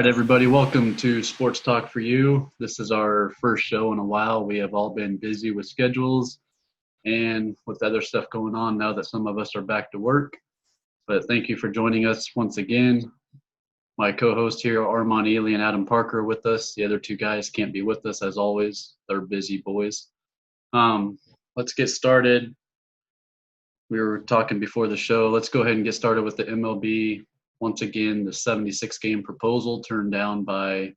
All right, everybody, welcome to Sports Talk for You. This is our first show in a while. We have all been busy with schedules and with other stuff going on now that some of us are back to work. But thank you for joining us once again. My co-host here, Armand Ely and Adam Parker, are with us. The other two guys can't be with us as always. They're busy boys. Let's get started. We were talking before the show. Let's go ahead and get started with the MLB. Once again, the 76-game proposal turned down by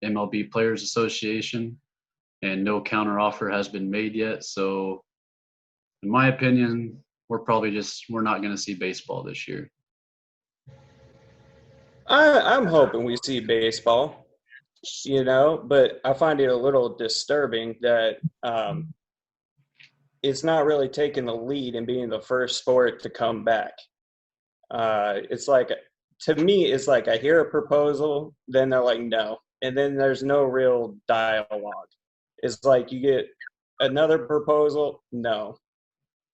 MLB Players Association, and no counteroffer has been made yet. So, in my opinion, we're not going to see baseball this year. I'm hoping we see baseball, but I find it a little disturbing that it's not really taking the lead and being the first sport to come back. To me, it's like I hear a proposal, then they're like, no. And then there's no real dialogue. It's like you get another proposal, no.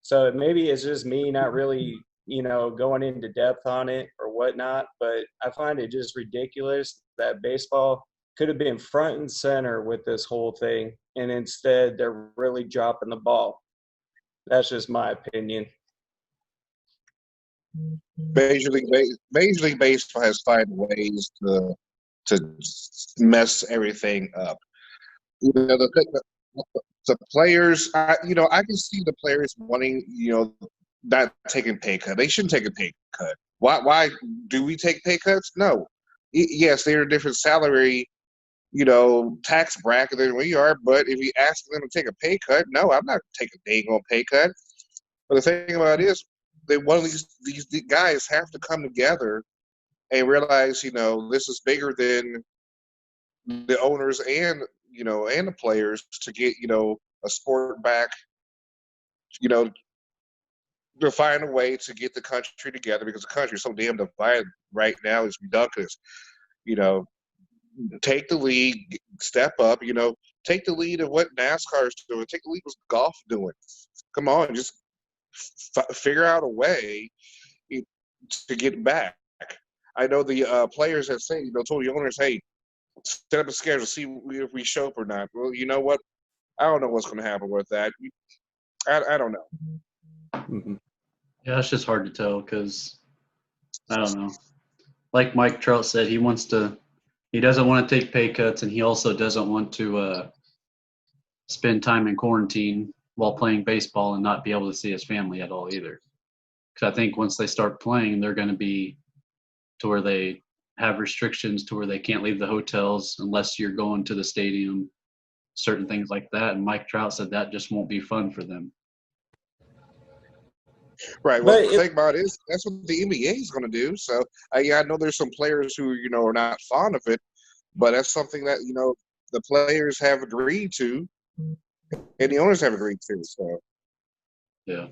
So maybe it's just me not really, going into depth on it or whatnot. But I find it just ridiculous that baseball could have been front and center with this whole thing. And instead, they're really dropping the ball. That's just my opinion. Major League Baseball has found ways to mess everything up. The players, I can see the players wanting, not taking pay cut. They shouldn't take a pay cut. Why do we take pay cuts? No. Yes, they're a different salary, tax bracket than we are. But if you ask them to take a pay cut, no, I'm not taking a dang on pay cut. But the thing about it is, one of these guys have to come together and realize, this is bigger than the owners and the players to get, a sport back, to find a way to get the country together, because the country is so damn divided right now. It's ridiculous. Take the lead, step up, take the lead of what NASCAR is doing, take the lead of what golf is doing. Come on, just figure out a way to get back. I know the players have said, told the owners, hey, set up a schedule, see if we show up or not. Well, you know what? I don't know what's going to happen with that. I don't know. Mm-hmm. Yeah, it's just hard to tell because, I don't know. Like Mike Trout said, he doesn't want to take pay cuts, and he also doesn't want to spend time in quarantine while playing baseball and not be able to see his family at all either. Because I think once they start playing, they're going to be to where they have restrictions to where they can't leave the hotels unless you're going to the stadium, certain things like that. And Mike Trout said that just won't be fun for them. Right. Well, the thing about it is that's what the NBA is going to do. So, I know there's some players who, are not fond of it, but that's something that, the players have agreed to and the owners have agreed to. So, yeah.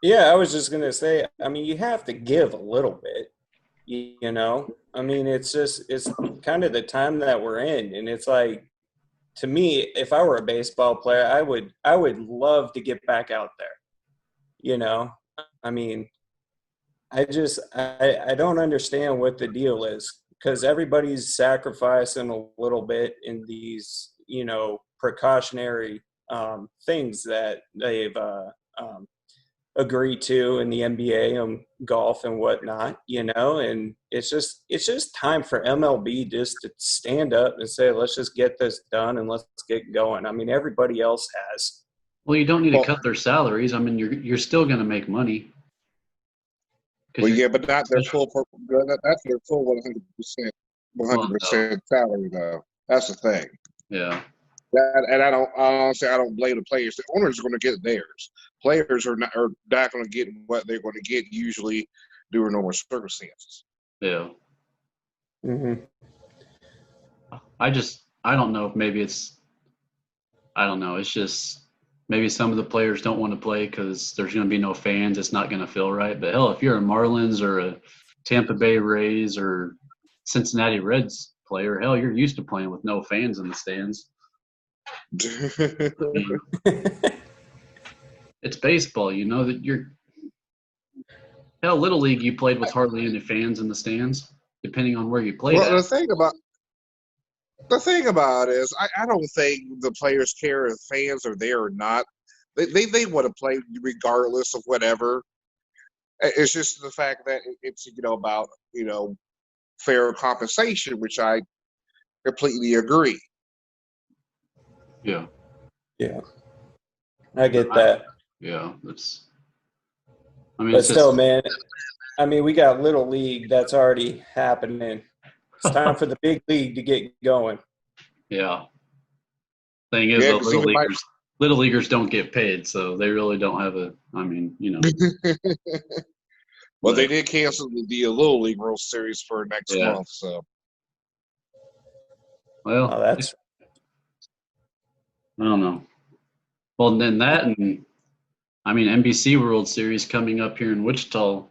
Yeah, I was just going to say, you have to give a little bit, it's kind of the time that we're in. And it's like, to me, if I were a baseball player, I would love to get back out there. I don't understand what the deal is, because everybody's sacrificing a little bit in these, precautionary things that they've agreed to in the NBA and golf and whatnot, and it's just time for MLB just to stand up and say, let's just get this done and let's get going. Everybody else has. Well, you don't need to cut their salaries. You're still going to make money. Well, yeah, but not their full. That's their full 100% salary, though. That's the thing. Yeah. And I don't blame the players. The owners are going to get theirs. Players are not going to get what they're going to get usually during normal circumstances. Yeah. Mm-hmm. I don't know if maybe I don't know. It's just maybe some of the players don't want to play because there's going to be no fans. It's not going to feel right. But hell, if you're a Marlins or a Tampa Bay Rays or Cincinnati Reds player, hell, you're used to playing with no fans in the stands. It's baseball, that hell, Little League, you played with hardly any fans in the stands, depending on where you played. Well, at. The thing about it is, I don't think the players care if fans are there or not. They want to play regardless of whatever. It's just the fact that it's about fair compensation, which I completely agree. Yeah. Yeah, I get that. Yeah. I mean, But it's still, just, man, I mean, we got Little League that's already happening. It's time for the big league to get going. yeah. Thing is, Yeah, though, because even my little leaguers don't get paid, so they really don't have I mean, well, they but did cancel the Little League World Series for next yeah. month, so Well, Oh, that's I don't know. Well, and then that, and I mean, NBC World Series coming up here in Wichita.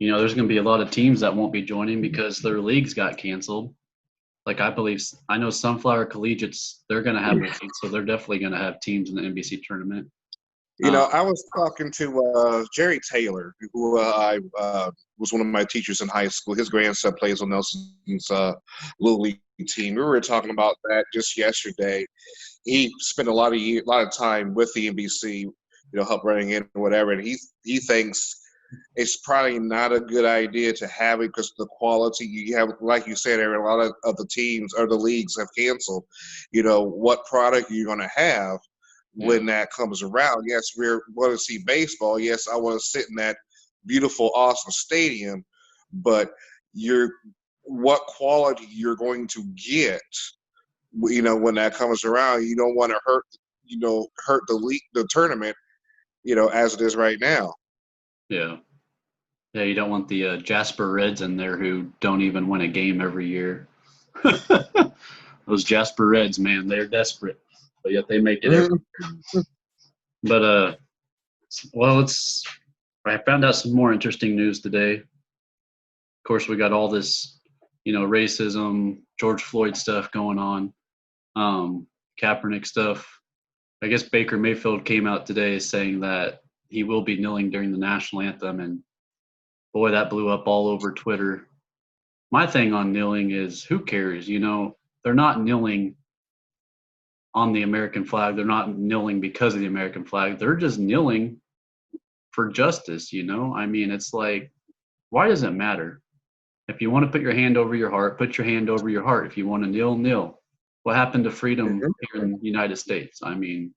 There's going to be a lot of teams that won't be joining because their leagues got canceled. Like I know Sunflower Collegiates, they're going to have a league, so they're definitely going to have teams in the NBC tournament. I was talking to Jerry Taylor, who I was one of my teachers in high school. His grandson plays on Nelson's Little League team. We were talking about that just yesterday. He spent a lot of time with the NBC, help running in or whatever, and he thinks it's probably not a good idea to have it because the quality you have, like you said, Aaron, a lot of the teams or the leagues have canceled. What product you're going to have when that comes around. Yes, we're going to see baseball. Yes, I want to sit in that beautiful, awesome stadium, but what quality you're going to get, when that comes around. You don't want to hurt the league, the tournament, as it is right now. Yeah. Yeah, you don't want the Jasper Reds in there who don't even win a game every year. Those Jasper Reds, man, they're desperate, but yet they make it every. But well, I found out some more interesting news today. Of course, we got all this, racism, George Floyd stuff going on, Kaepernick stuff. I guess Baker Mayfield came out today saying that he will be kneeling during the national anthem, and boy, that blew up all over Twitter. My thing on kneeling is, who cares? They're not kneeling on the American flag. They're not kneeling because of the American flag. They're just kneeling for justice. I mean, it's like, why does it matter? If you want to put your hand over your heart, put your hand over your heart. If you want to kneel, kneel. What happened to freedom here in the United States? I mean,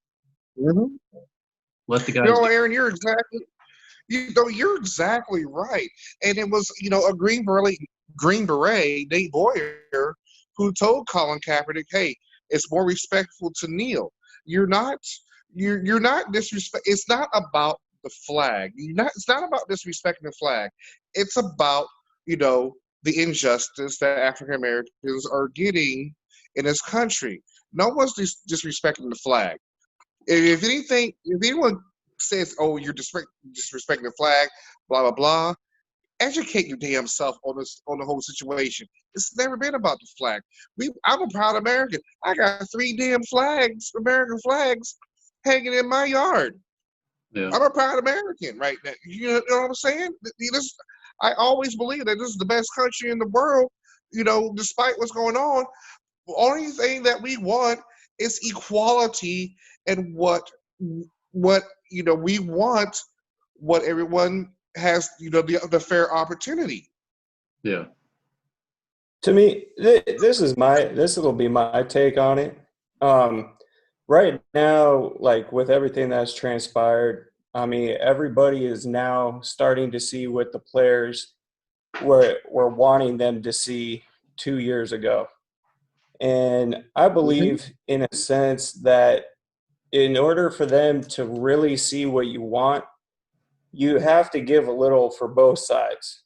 let the guys. Aaron, you're exactly right. And it was, a Green Beret, Nate Boyer, who told Colin Kaepernick, "Hey, it's more respectful to kneel. You're not disrespect. It's not about the flag. It's not about disrespecting the flag. It's about the injustice that African Americans are getting in this country. No one's disrespecting the flag. If anyone says, "Oh, you're disrespecting the flag," blah blah blah, educate your damn self on the whole situation. It's never been about the flag. I'm a proud American. I got 3 damn American flags, hanging in my yard. Yeah. I'm a proud American right now. You know what I'm saying? I always believe that this is the best country in the world. Despite what's going on, the only thing that we want is equality, and what we want what everyone has, the fair opportunity. Yeah. To me, this will be my take on it. Right now, like with everything that's transpired, I mean, everybody is now starting to see what the players were wanting them to see 2 years ago. And I believe, in a sense, that in order for them to really see what you want, you have to give a little for both sides.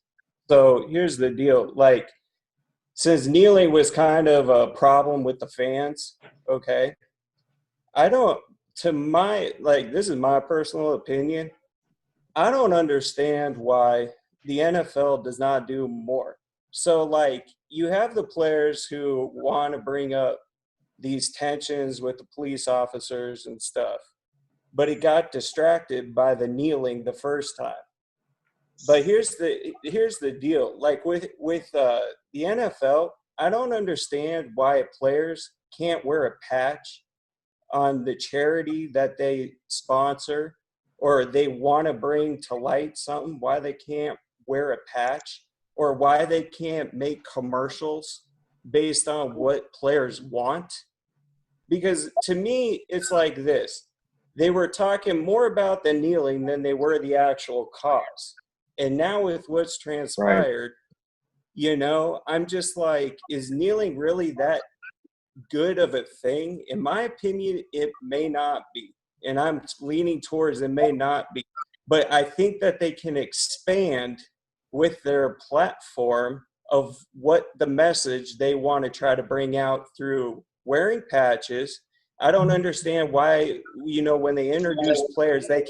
So here's the deal. Like, since kneeling was kind of a problem with the fans, okay, I don't, this is my personal opinion. I don't understand why the NFL does not do more. So, like, you have the players who want to bring up these tensions with the police officers and stuff, but it got distracted by the kneeling the first time. But here's the deal. Like with the NFL, I don't understand why players can't wear a patch on the charity that they sponsor or they want to bring to light something, why they can't wear a patch or why they can't make commercials based on what players want. Because to me, it's like this. They were talking more about the kneeling than they were the actual cause. And now with what's Right. transpired, I'm just like, is kneeling really that good of a thing? In my opinion, it may not be. And I'm leaning towards it may not be. But I think that they can expand with their platform of what the message they want to try to bring out through wearing patches. I don't understand why, when they introduce players, they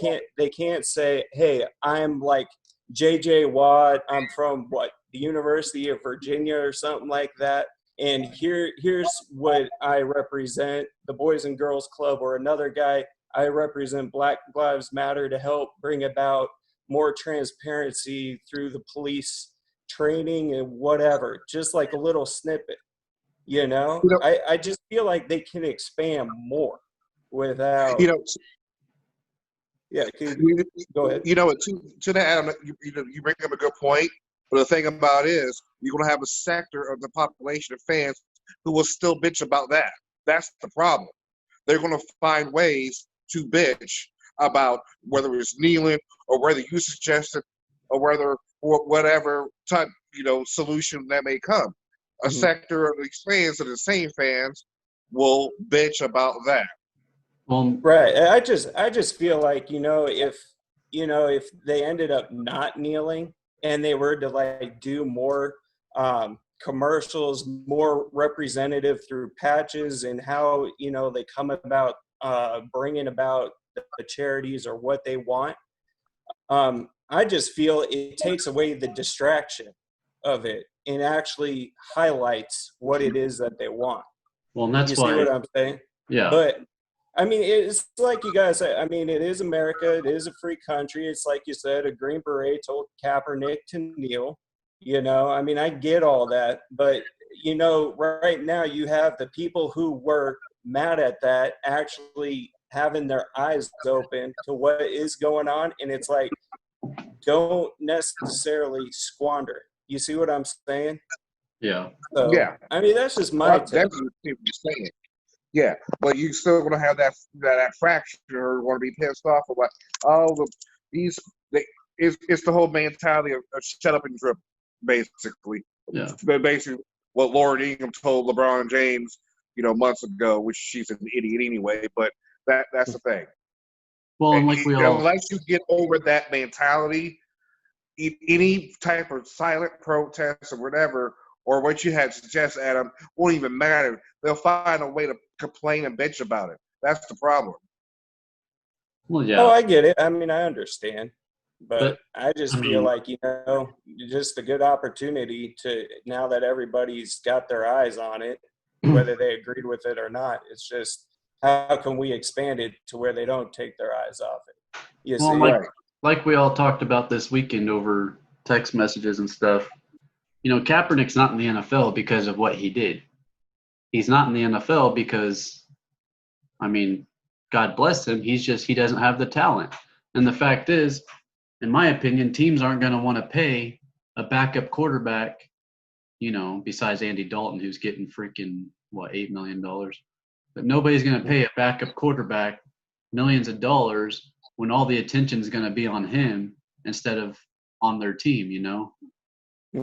can't say, hey, I'm like JJ Watt, I'm from the University of Virginia or something like that. And here's what I represent, the Boys and Girls Club, or another guy, I represent Black Lives Matter to help bring about more transparency through the police training and whatever, just like a little snippet. You know, I just feel like they can expand more without. you know, Yeah, you, go ahead. to that, Adam, you bring up a good point. But the thing about it is, you're going to have a sector of the population of fans who will still bitch about that. That's the problem. They're going to find ways to bitch about whether it's kneeling or whether you suggested or whatever type solution that may come. A Mhm. sector of these fans, of the same fans, will bitch about that. Well, Right. I just feel like, if they ended up not kneeling and they were to like do more commercials, more representative through patches and how, they come about bringing about the charities or what they want. I just feel it takes away the distraction of it and actually highlights what it is that they want. well, and that's You see why, what I'm saying? yeah. But I mean, it's like you guys say. I mean, it is America. It is a free country. It's like you said, a Green Beret told Kaepernick to kneel. I mean, I get all that. But, right now you have the people who were mad at that actually having their eyes open to what is going on. And it's like, don't necessarily squander. You see what I'm saying? Yeah. So, Yeah, I mean, that's just my well, take. that's what you're saying. Yeah, but you still going to have that fraction or going to be pissed off about these. It's the whole mentality of shut up and dribble, basically. Yeah. But basically, what Lauren Ingham told LeBron James, months ago, which she's an idiot anyway. But that's the thing. Well, and like we all, Unless you get over that mentality, any type of silent protest or whatever, or what you had suggested, Adam, won't even matter. They'll find a way to complain and bitch about it. That's the problem. well, Oh, yeah. I get it. I mean, I understand. But But I I just feel mean, like, just a good opportunity to, now that everybody's got their eyes on it, whether they agreed with it or not, it's just how can we expand it to where they don't take their eyes off it? You well, see? like Right. like we all talked about this weekend over text messages and stuff. Kaepernick's not in the NFL because of what he did. He's not in the NFL because, I mean, God bless him. He doesn't have the talent. And the fact is, in my opinion, teams aren't going to want to pay a backup quarterback, besides Andy Dalton, who's getting freaking, $8 million. But nobody's going to pay a backup quarterback millions of dollars when all the attention is going to be on him instead of on their team,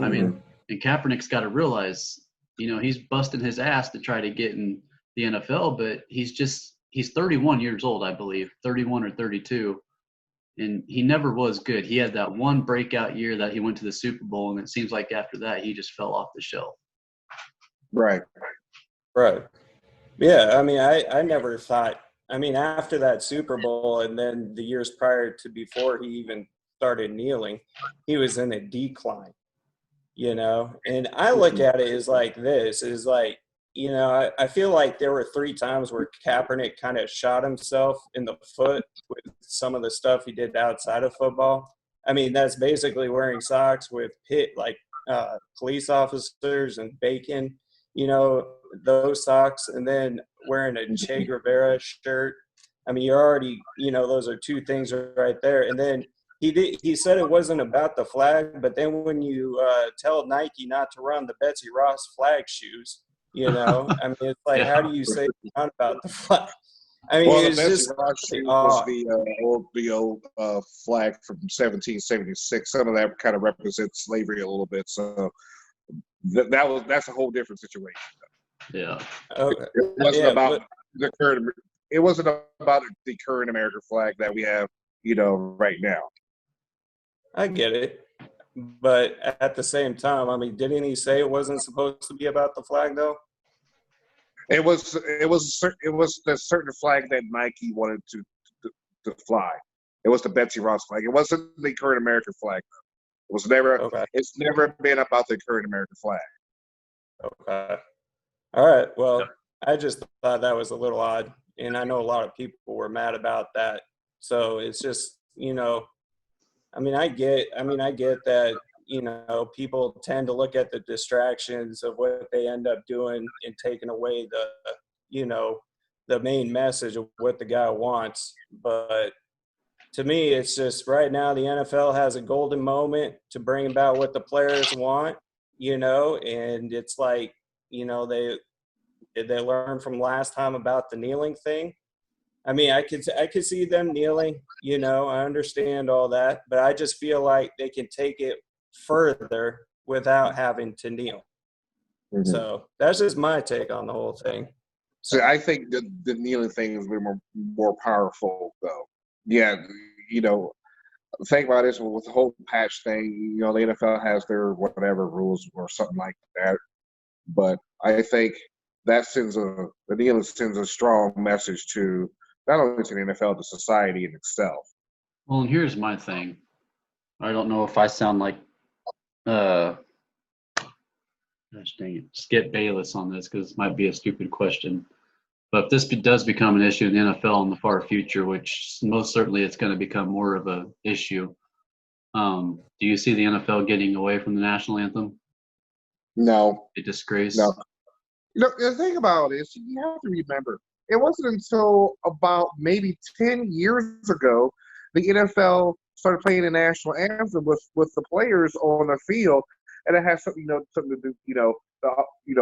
I mean, Mhm. and Kaepernick's got to realize, he's busting his ass to try to get in the NFL, but he's 31 years old, I believe, 31 or 32. And he never was good. He had that one breakout year that he went to the Super Bowl, and it seems like after that he just fell off the shelf. Right. Right. Yeah. I mean, I never thought, I mean, after that Super Bowl and then the years prior to before he even started kneeling, he was in a decline. And I look at it as like this is like, I feel like there were 3 times where Kaepernick kind of shot himself in the foot with some of the stuff he did outside of football. I mean, that's basically wearing socks with police officers and bacon those socks, and then wearing a Che Guevara shirt. I mean, you're already, those are two things right there. And then he said it wasn't about the flag, but then when you tell Nike not to run the Betsy Ross flag shoes, I mean, it's like, how do you say it's not about the flag? I mean, Well, it's the Betsy just Ross shoe was the old flag from 1776. Some of that kind of represents slavery a little bit. So that's a whole different situation. Yeah. Okay. It wasn't about the current. It wasn't about the current American flag that we have, right now. I get it. But at the same time, I mean, didn't he say it wasn't supposed to be about the flag, though? It was the certain flag that Nike wanted to fly. It was the Betsy Ross flag. It wasn't the current American flag. It was never. Okay. It's never been about the current American flag. Okay. All right. Well, I just thought that was a little odd, and I know a lot of people were mad about that. So it's just, I mean, I get that, people tend to look at the distractions of what they end up doing and taking away the main message of what the guy wants. But to me, it's just right now the NFL has a golden moment to bring about what the players want, and it's like, they learn from last time about the kneeling thing. I mean, I could see them kneeling, I understand all that, but I just feel like they can take it further without having to kneel. Mm-hmm. So that's just my take on the whole thing. So I think the kneeling thing is a little more powerful, though. Yeah, think about this with the whole patch thing. The NFL has their whatever rules or something like that, but I think that the kneeling sends a strong message to not only to the NFL, to society in itself. Well, and here's my thing. I don't know if I sound like gosh dang it, Skip Bayless on this because it might be a stupid question. But if this does become an issue in the NFL in the far future, which most certainly it's going to become more of an issue, do you see the NFL getting away from the national anthem? No. A disgrace? No. The thing about it is, you have to remember, it wasn't until about maybe 10 years ago the NFL started playing the national anthem with the players on the field, and it has something something to do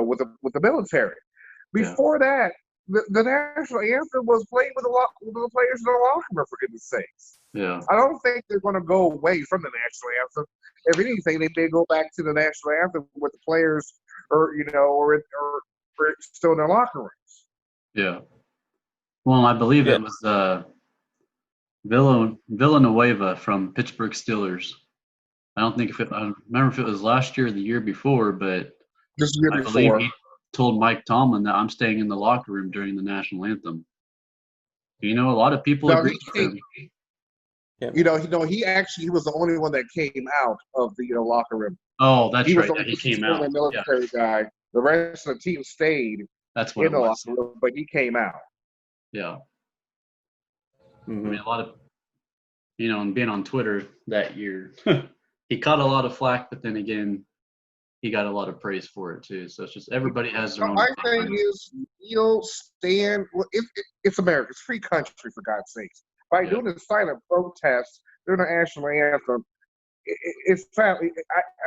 with the military. Before that, the national anthem was played with the players in the locker room, for goodness sakes. Yeah. I don't think they're going to go away from the national anthem. If anything, they may go back to the national anthem with the players, or still in their locker rooms. Yeah. Well, I believe it was Villanueva from Pittsburgh Steelers. I don't remember if it was last year or the year before, but This year I before. believe he told Mike Tomlin that I'm staying in the locker room during the national anthem. A lot of people agree with him. He was the only one that came out of the locker room. Oh, that's he right. Was he came out. The military guy. The rest of the team stayed in the locker room, but he came out. Yeah. Mm-hmm. I mean, a lot of, and being on Twitter that year, he caught a lot of flack, but then again, he got a lot of praise for it too. So it's just everybody has their own. My thing is, stand. Well, it's America. It's a free country, for God's sakes. By doing a silent protest during the national anthem, it's family.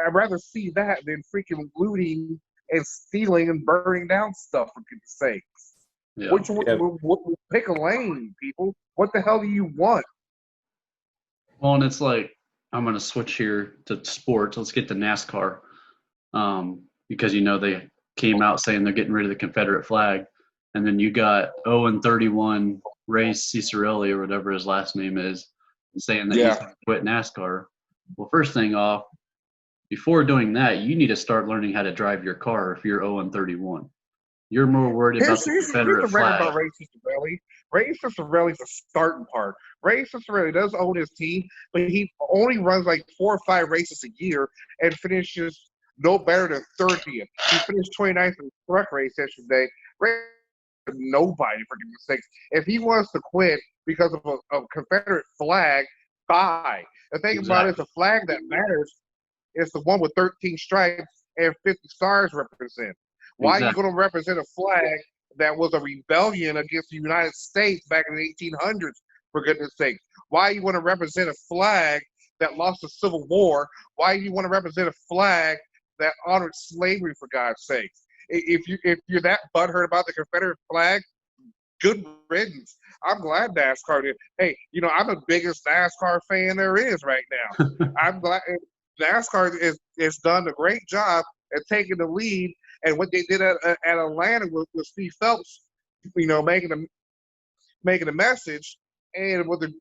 I'd rather see that than freaking looting and stealing and burning down stuff, for goodness sakes. Yeah. Pick a lane, people. What the hell do you want? Well, and it's like, I'm going to switch here to sports. Let's get to NASCAR. Because, they came out saying they're getting rid of the Confederate flag. And then you got 0-31 Ray Cicerelli, or whatever his last name is, saying that he's going to quit NASCAR. Well, first thing off, before doing that, you need to start learning how to drive your car if you're 0-31. You're more worried about the Confederate flag. About Ray Cicerelli. Ray Cicerelli's a starting part. Ray Cicerelli does own his team, but he only runs like 4 or 5 races a year and finishes no better than 30th. He finished 29th in the truck race yesterday. Ray is nobody, for goodness sakes. If he wants to quit because of a Confederate flag, bye. The thing about it is the flag that matters is the one with 13 stripes and 50 stars represent. Why are you Exactly. going to represent a flag that was a rebellion against the United States back in the 1800s, for goodness sake? Why you want to represent a flag that lost the Civil War? Why you want to represent a flag that honored slavery, for God's sake? If you're that butthurt about the Confederate flag, good riddance. I'm glad NASCAR did. Hey, I'm the biggest NASCAR fan there is right now. I'm glad NASCAR is done a great job at taking the lead. And what they did at Atlanta with Steve Phelps, making a message, and with the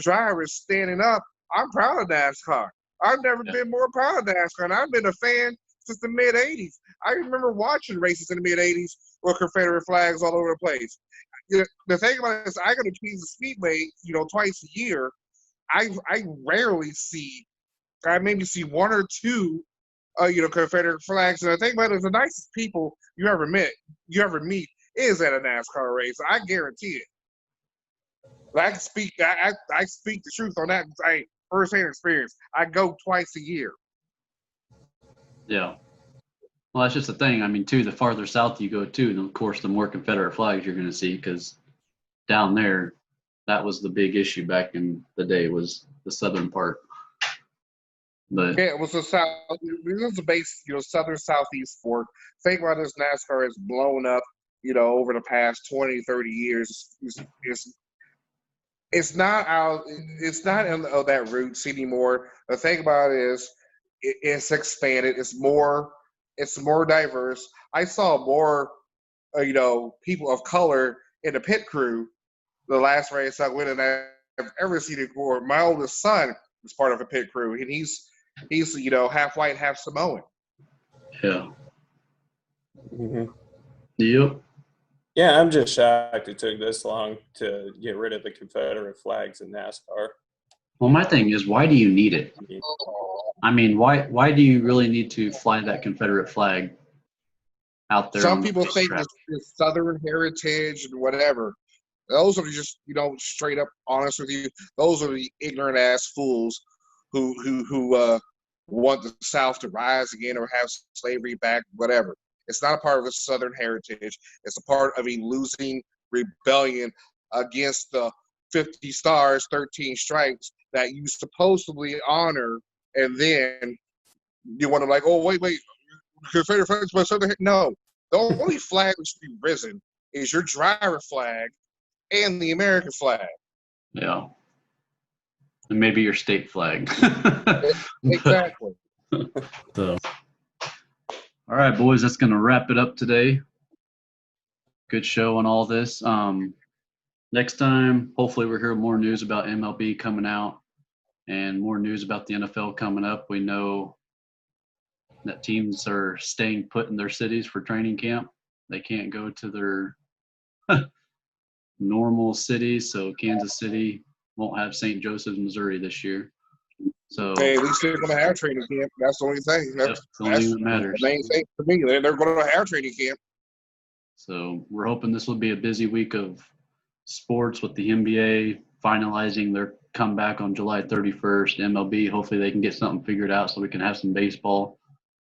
drivers standing up. I'm proud of NASCAR. I've never been more proud of NASCAR, and I've been a fan since the mid '80s. I remember watching races in the mid '80s with Confederate flags all over the place. The thing about it is, I go to Kansas Speedway, twice a year. I rarely see. I maybe see one or two, Confederate flags. And the thing about it is, the nicest people you ever meet is at a NASCAR race. I guarantee it. But I can speak. I speak the truth on that. Firsthand experience. I go twice a year. Yeah. Well, that's just the thing. I mean, too, the farther south you go, too, then of course, the more Confederate flags you're going to see, because down there, that was the big issue back in the day, was the southern part. But yeah, it was the south. This is a base, southern southeast sport. Think about this: NASCAR has blown up, over the past 20, 30 years. It's not out. It's not in that roots anymore. The thing about it is, it's expanded. It's more. It's more diverse. I saw more, people of color in the pit crew the last race I went, and I've ever seen it before. My oldest son was part of a pit crew, and he's half white, half Samoan. yeah. Mm-hmm. Yep. Yeah, I'm just shocked it took this long to get rid of the Confederate flags in NASCAR. Well, my thing is, why do you need it? I mean, why do you really need to fly that Confederate flag out there? Some people think it's Southern heritage and whatever. Those are just, straight up honest with you. Those are the ignorant ass fools who want the South to rise again or have slavery back, whatever. It's not a part of the Southern heritage. It's a part of a losing rebellion against the 50 stars, 13 stripes that you supposedly honor, and then you want to wait, Confederate flags by Southern. No, the only flag that should be risen is your driver flag and the American flag. Yeah. And maybe your state flag. Exactly. So, all right, boys, that's going to wrap it up today. Good show on all this. Next time, hopefully we'll hear more news about MLB coming out and more news about the NFL coming up. We know that teams are staying put in their cities for training camp. They can't go to their normal cities, so Kansas City won't have St. Joseph's, Missouri this year. So hey, at least they're going to have training camp. That's the only thing. That's the only thing that matters. The main thing for me. They're going to have training camp. So we're hoping this will be a busy week of sports with the NBA finalizing their comeback on July 31st. MLB, hopefully they can get something figured out so we can have some baseball.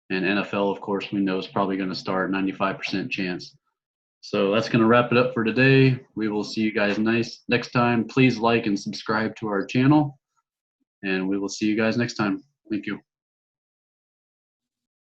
And NFL, of course, we know is probably going to start 95% chance. So that's going to wrap it up for today. We will see you guys next time. Please like and subscribe to our channel. And we will see you guys next time. Thank you.